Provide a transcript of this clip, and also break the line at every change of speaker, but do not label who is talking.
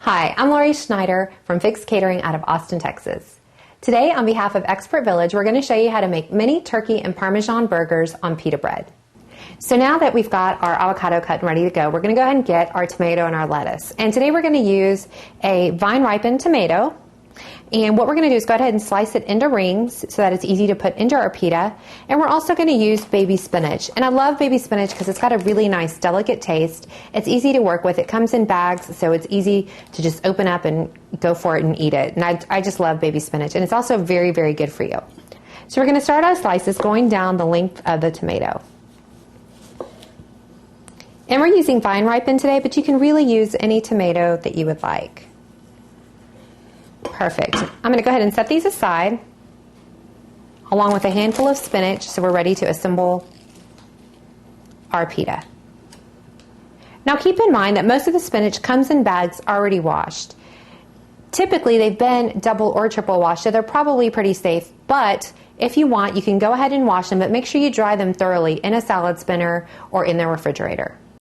Hi, I'm Lori Schneider from Fix Catering out of Austin, Texas. Today, on behalf of Expert Village, we're going to show you how to make mini turkey and Parmesan burgers on pita bread. So now that we've got our avocado cut and ready to go, we're going to go ahead and get our tomato and our lettuce. And today we're going to use a vine-ripened tomato. And what we're going to do is go ahead and slice it into rings so that it's easy to put into our pita. And we're also going to use baby spinach. And I love baby spinach because it's got a really nice, delicate taste. It's easy to work with. It comes in bags, so it's easy to just open up and go for it and eat it. And I just love baby spinach. And it's also very, very good for you. So we're going to start our slices going down the length of the tomato. And we're using vine ripened today, but you can really use any tomato that you would like. Perfect. I'm going to go ahead and set these aside along with a handful of spinach so we're ready to assemble our pita. Now keep in mind that most of the spinach comes in bags already washed. Typically they've been double or triple washed, so they're probably pretty safe, but if you want, you can go ahead and wash them, but make sure you dry them thoroughly in a salad spinner or in the refrigerator.